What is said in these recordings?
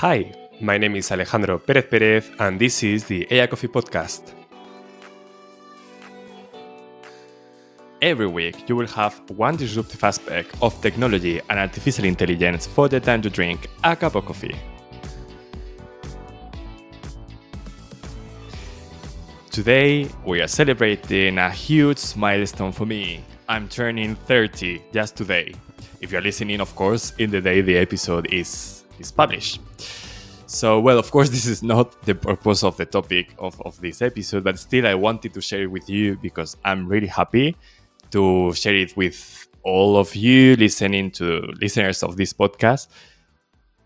Hi, my name is Alejandro Pérez Pérez, and this is the AI Coffee Podcast. Every week, you will have one disruptive aspect of technology and artificial intelligence for the time to drink a cup of coffee. Today, we are celebrating a huge milestone for me. I'm turning 30 just today. If you're listening, of course, in the day the episode is published. So, well, of course, this is not the purpose of the topic of this episode, but still I wanted to share it with you because I'm really happy to share it with all of you listeners of this podcast,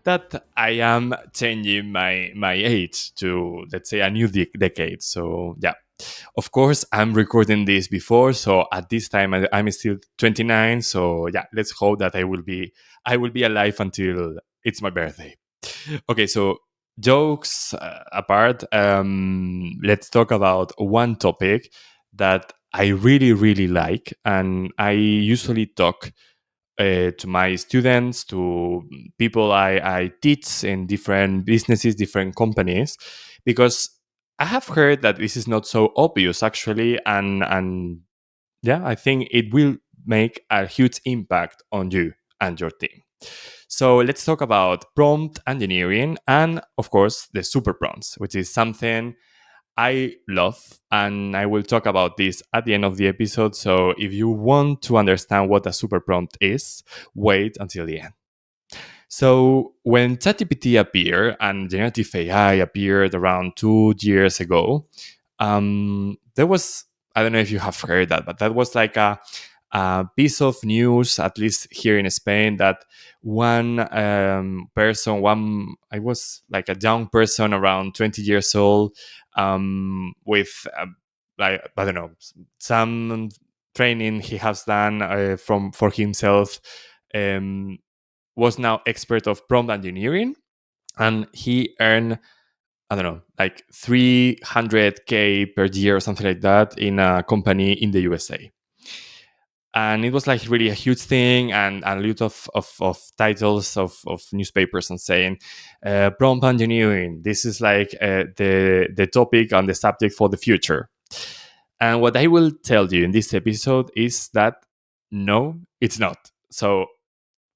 that I am changing my age to, let's say, a new decade. So, yeah. Of course, I'm recording this before, so at this time I'm still 29. So, yeah, let's hope that I will be alive until it's my birthday. Okay, so jokes apart, let's talk about one topic that I really, really like, and I usually talk to my students, to people I teach in different businesses, different companies, because I have heard that this is not so obvious actually, and yeah, I think it will make a huge impact on you and your team. So let's talk about prompt engineering and, of course, the super prompts, which is something I love. And I will talk about this at the end of the episode. So if you want to understand what a super prompt is, wait until the end. So when ChatGPT appeared and generative AI appeared around 2 years ago, there was, I don't know if you have heard that, but that was like a piece of news, at least here in Spain, that one I was like a young person around 20 years old, with like, I don't know, some training he has done for himself, um, was now expert of prompt engineering, and he earned, I don't know, like 300K per year or something like that in a company in the USA. And it was like really a huge thing, and a lot of titles of newspapers and saying prompt engineering, this is like the topic and the subject for the future. And what I will tell you in this episode is that no, it's not. So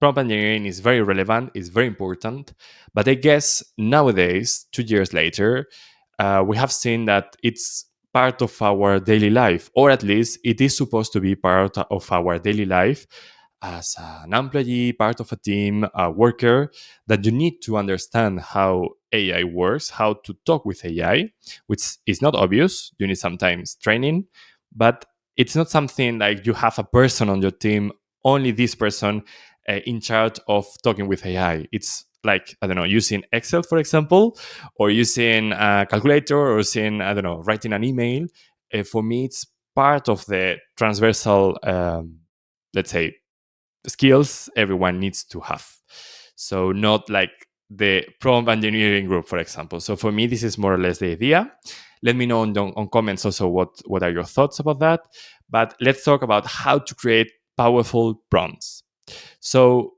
prompt engineering is very relevant, is very important, but I guess nowadays, 2 years later, we have seen that it's part of our daily life, or at least it is supposed to be part of our daily life as an employee, part of a team, a worker, that you need to understand how AI works, how to talk with AI, which is not obvious. You need sometimes training, but it's not something like you have a person on your team, only this person in charge of talking with AI. It's like, I don't know, using Excel, for example, or using a calculator, or using, I don't know, writing an email. For me, it's part of the transversal, let's say, skills everyone needs to have. So not like the prompt engineering group, for example. So for me, this is more or less the idea. Let me know on comments also what are your thoughts about that. But let's talk about how to create powerful prompts. So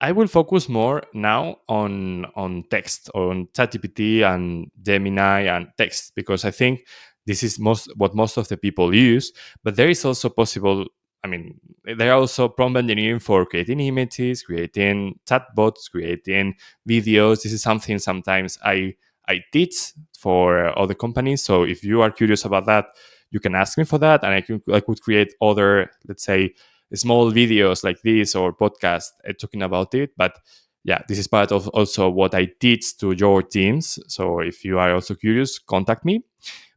I will focus more now on text, on ChatGPT and Gemini and text, because I think this is most of the people use. But there is also possible. I mean, there are also prompt engineering for creating images, creating chatbots, creating videos. This is something sometimes I teach for other companies. So if you are curious about that, you can ask me for that, and I could create other, let's say, small videos like this or podcast talking about it. But yeah, this is part of also what I teach to your teams. So if you are also curious, contact me.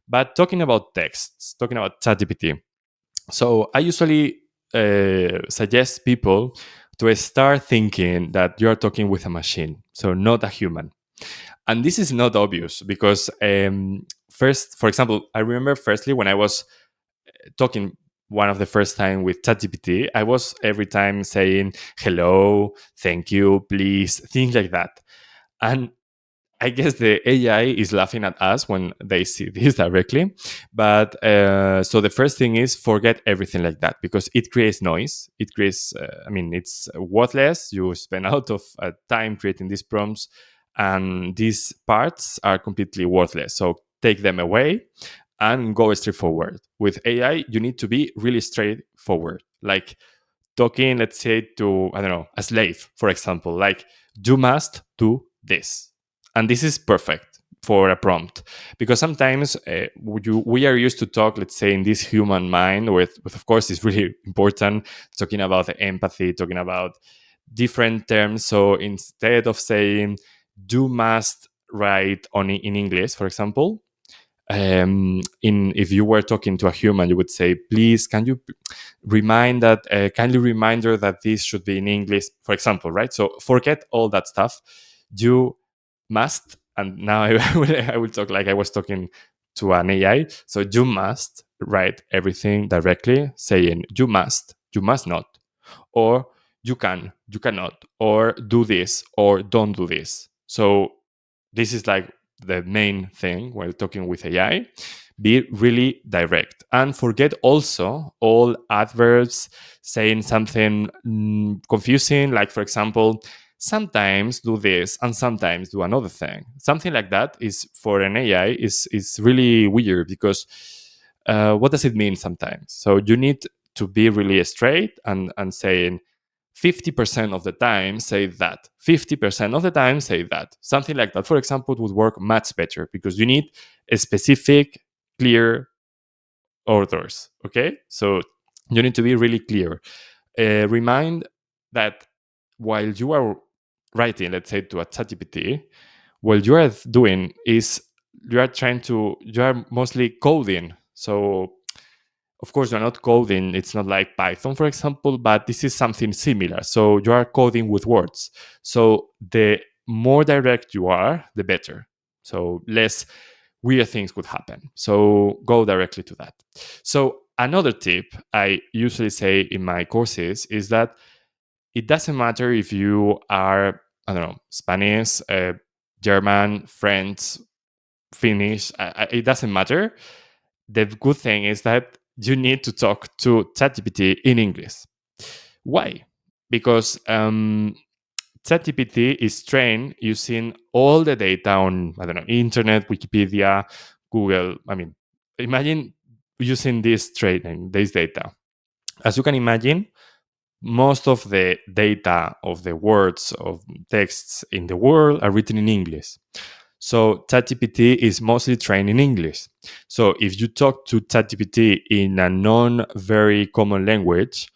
But talking about texts, talking about ChatGPT, so I usually suggest people to start thinking that you are talking with a machine, so not a human. And this is not obvious because, first, for example, I remember firstly when I was talking one of the first time with ChatGPT, I was every time saying hello, thank you, please, things like that. And I guess the AI is laughing at us when they see this directly. But so the first thing is forget everything like that, because it creates noise. It creates, I mean, it's worthless. You spend a lot of time creating these prompts, and these parts are completely worthless. So take them away and go straight forward. With AI, you need to be really straightforward. Like talking, let's say, to, I don't know, a slave, for example, like, you must do this. And this is perfect for a prompt, because sometimes we are used to talk, let's say, in this human mind, with of course, it's really important, talking about the empathy, talking about different terms. So instead of saying, you must write on in English, for example, in if you were talking to a human, you would say, please, can you remind that kindly reminder that this should be in English, for example, right? So forget all that stuff. You must, and now I will talk like I was talking to an AI. So you must write everything directly, saying, you must not, or you cannot, or do this, or don't do this. So this is like the main thing while talking with AI. Be really direct and forget also all adverbs, saying something confusing, like, for example, sometimes do this and sometimes do another thing. Something like that is, for an AI, is really weird, because what does it mean sometimes? So you need to be really straight and saying 50% of the time say that, 50% of the time say that. Something like that, for example, would work much better, because you need a specific, clear orders. Okay, so you need to be really clear. Remind that while you are writing, let's say, to a ChatGPT, what you are doing is you are mostly coding. So of course, you're not coding. It's not like Python, for example, but this is something similar. So you are coding with words. So the more direct you are, the better. So less weird things could happen. So go directly to that. So another tip I usually say in my courses is that it doesn't matter if you are, I don't know, Spanish, German, French, Finnish. It doesn't matter. The good thing is that you need to talk to ChatGPT in English. Why? Because ChatGPT is trained using all the data on, I don't know, internet, Wikipedia, Google. I mean, imagine using this data. As you can imagine, most of the data of the words of texts in the world are written in English. So ChatGPT is mostly trained in English. So if you talk to ChatGPT in a non very common language,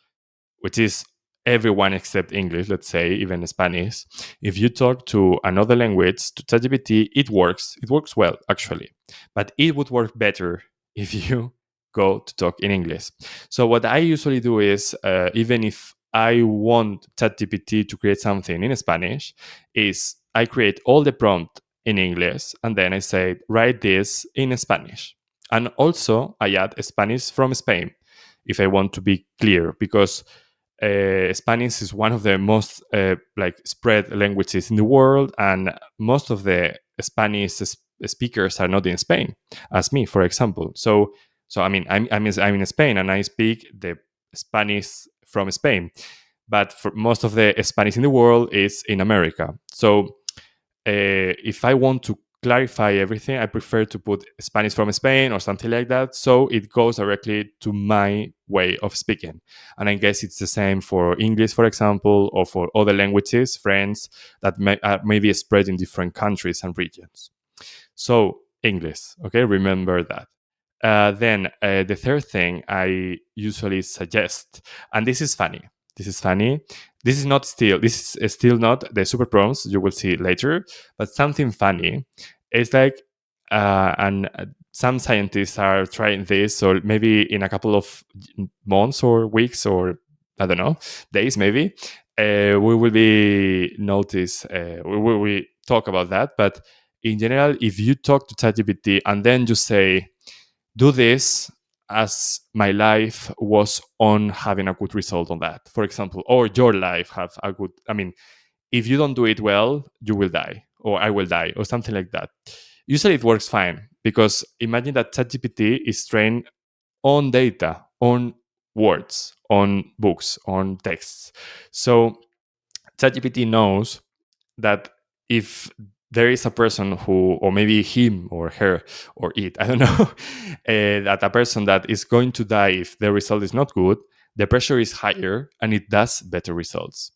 which is everyone except English, let's say, even Spanish, if you talk to another language, to ChatGPT, it works. It works well, actually. But it would work better if you go to talk in English. So what I usually do is, even if I want ChatGPT to create something in Spanish, is I create all the prompt in English, and then I say, write this in Spanish. And also, I add Spanish from Spain if I want to be clear, because Spanish is one of the most like spread languages in the world, and most of the Spanish speakers are not in Spain, as me, for example. So I mean, I'm in Spain and I speak the Spanish from Spain, but for most of the Spanish in the world is in America. So if I want to clarify everything, I prefer to put Spanish from Spain or something like that, so it goes directly to my way of speaking. And I guess it's the same for English, for example, or for other languages, French, that may be spread in different countries and regions. So English, okay, remember that. Then the third thing I usually suggest, and this is funny. This is funny. This is still not the super prompts you will see later, but something funny. It's like, and some scientists are trying this, so maybe in a couple of months or weeks, or I don't know, days maybe, we will be notice. We talk about that, but in general, if you talk to ChatGPT and then you say, do this as my life was on having a good result on that, for example, or your life have a good, I mean, if you don't do it well, you will die, or I will die, or something like that. Usually it works fine, because imagine that ChatGPT is trained on data, on words, on books, on texts. So ChatGPT knows that if there is a person who, or maybe him or her or it, I don't know, that a person that is going to die if the result is not good, the pressure is higher and it does better results.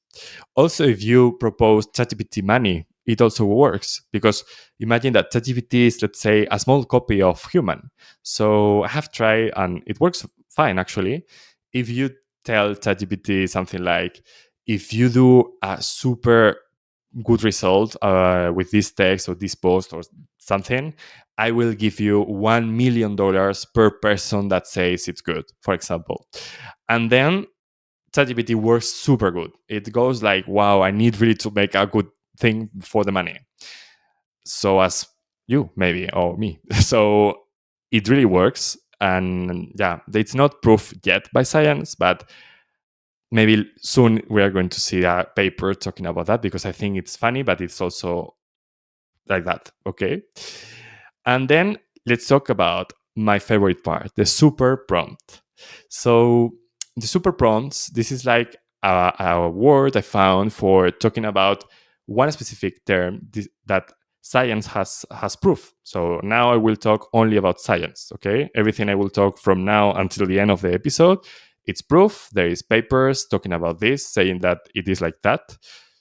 Also, if you propose ChatGPT money, it also works, because imagine that ChatGPT is, let's say, a small copy of human. So I have tried and it works fine actually. If you tell ChatGPT something like, if you do a super good result with this text or this post or something, I will give you $1 million per person that says it's good, for example. And then ChatGPT works super good. It goes like, wow, I need really to make a good thing for the money. So as you maybe or me. So it really works. And yeah, it's not proof yet by science, but maybe soon we are going to see a paper talking about that, because I think it's funny, but it's also like that. Okay. And then let's talk about my favorite part, the super prompt. So the super prompts, this is like a word I found for talking about one specific term that science has proof. So now I will talk only about science. Okay. Everything I will talk from now until the end of the episode, it's proof. There is papers talking about this, saying that it is like that.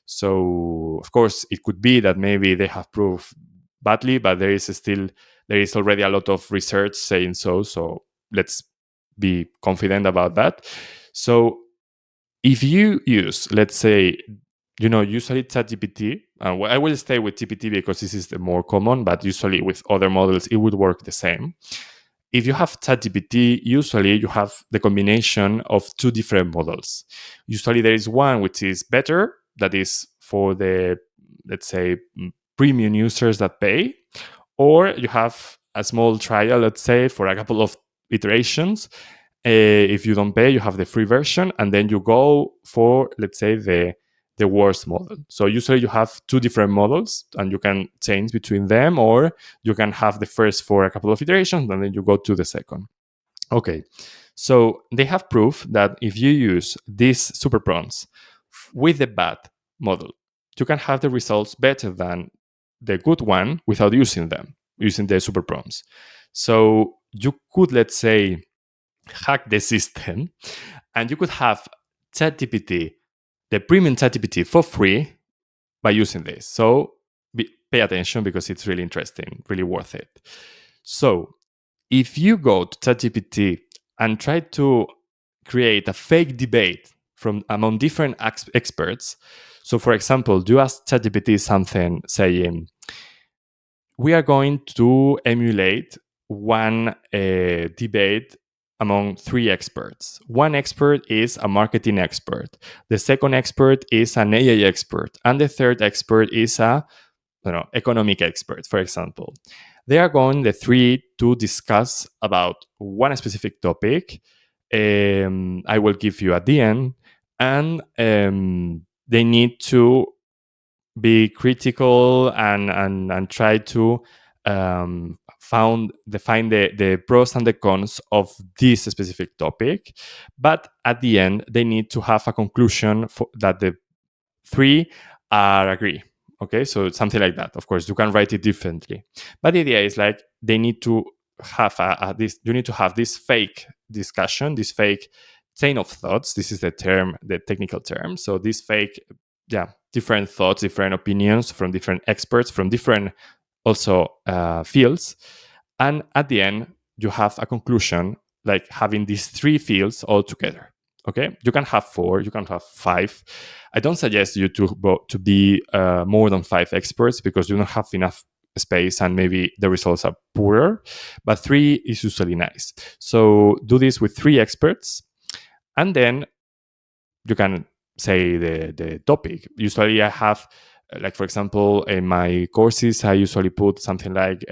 So of course it could be that maybe they have proof badly, but there is already a lot of research saying so. So let's be confident about that. So if you use, let's say, usually ChatGPT, I will stay with GPT because this is the more common, but usually with other models it would work the same. If you have ChatGPT, usually you have the combination of two different models. Usually there is one which is better, that is for the, let's say, premium users that pay, or you have a small trial, let's say, for a couple of iterations. If you don't pay, you have the free version, and then you go for, let's say, the worst model. So usually you have two different models, and you can change between them, or you can have the first for a couple of iterations, and then you go to the second. Okay, so they have proof that if you use these super prompts with the bad model, you can have the results better than the good one without using them, using the super prompts. So you could, let's say, hack the system, and you could have ChatGPT, the premium ChatGPT, for free by using this. So pay attention, because it's really interesting, really worth it. So if you go to ChatGPT and try to create a fake debate from among different experts, so for example, you ask ChatGPT something saying, we are going to emulate one debate among three experts. One expert is a marketing expert. The second expert is an AI expert. And the third expert is a economic expert, for example. They are going, the three, to discuss about one specific topic. I will give you at the end. And they need to be critical and try to define the pros and the cons of this specific topic. But at the end, they need to have a conclusion that the three are agree. Okay, so it's something like that. Of course, you can write it differently, but the idea is like they need to have this. You need to have this fake discussion, this fake chain of thoughts. This is the term, the technical term. So this fake, different thoughts, different opinions from different experts, from different also fields, and at the end you have a conclusion, like having these three fields all together. Okay, you can have four, you can have five. I don't suggest you to be more than five experts, because you don't have enough space and maybe the results are poorer. But three is usually nice. So do this with three experts, and then you can say the topic. Usually I have, like, for example, in my courses, I usually put something like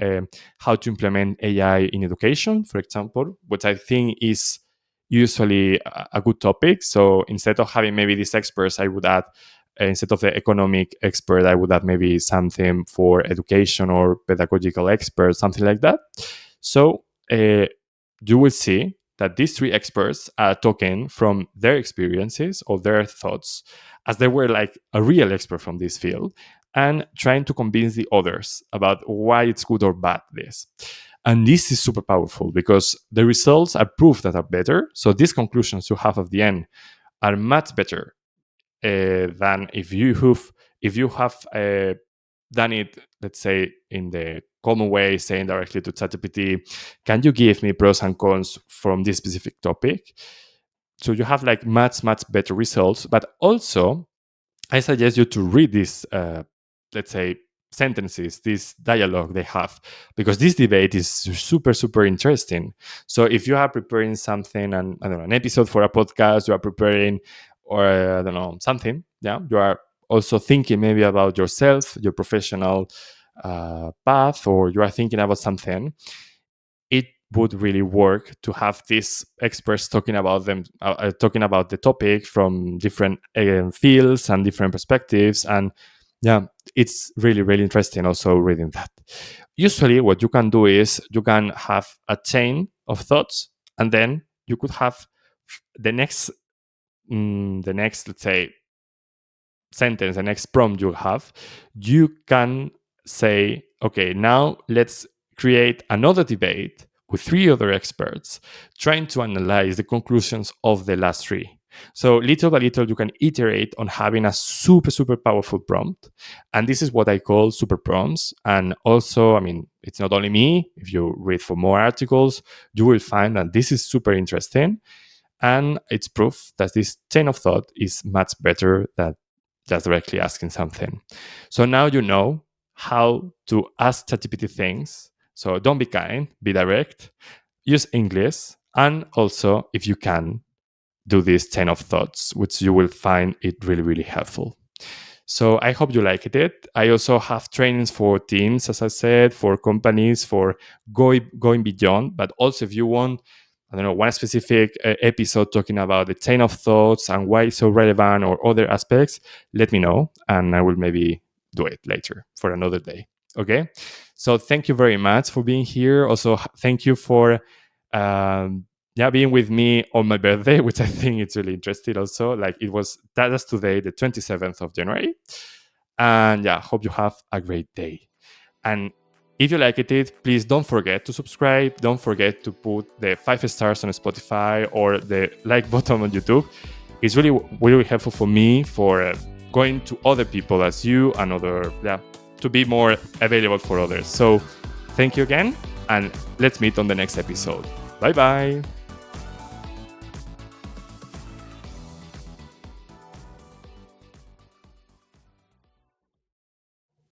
how to implement AI in education, for example, which I think is usually a good topic. So instead of having maybe these experts, I would add, instead of the economic expert, I would add maybe something for education or pedagogical expert, something like that. So you will see that these three experts are talking from their experiences or their thoughts, as they were like a real expert from this field. and trying to convince the others about why it's good or bad this. And this is super powerful because the results are proof that are better. So these conclusions you have at the end are much better than if you have done it, let's say, in the common way, saying directly to ChatGPT, can you give me pros and cons from this specific topic? So you have like much better results. But also, I suggest you to read this, let's say, sentences, this dialogue they have, because this debate is super interesting. So if you are preparing something, and I don't know, an episode for a podcast, you are preparing, or I don't know, something, yeah, you are also thinking maybe about yourself, your professional path, or you are thinking about something, it would really work to have these experts talking about them, talking about the topic from different fields and different perspectives. And yeah, it's really interesting also reading that. Usually what you can do is you can have a chain of thoughts, and then you could have the next let's say sentence, the next prompt you have, you can say, okay, now let's create another debate with 3 other experts trying to analyze the conclusions of the last 3. So little by little, you can iterate on having a super powerful prompt. And this is what I call super prompts. And also, I mean, it's not only me. If you read for more articles, you will find that this is super interesting. And it's proof that this chain of thought is much better than just directly asking something. So now you know how to ask ChatGPT things. So don't be kind, be direct, use English, and also, if you can, do this chain of thoughts, which you will find it really helpful. So I hope you liked it. I also have trainings for teams, as I said, for companies, for going beyond. But also, if you want, I don't know, one specific episode talking about the chain of thoughts and why it's so relevant, or other aspects, let me know, and I will maybe do it later for another day. Okay? So thank you very much for being here. Also, thank you for being with me on my birthday, which I think it's really interesting also. Like that's today, the 27th of January. And yeah, hope you have a great day. And if you liked it, please don't forget to subscribe. Don't forget to put the 5 stars on Spotify or the like button on YouTube. It's really helpful for me for going to other people as you and to be more available for others. So thank you again, and let's meet on the next episode. Bye bye.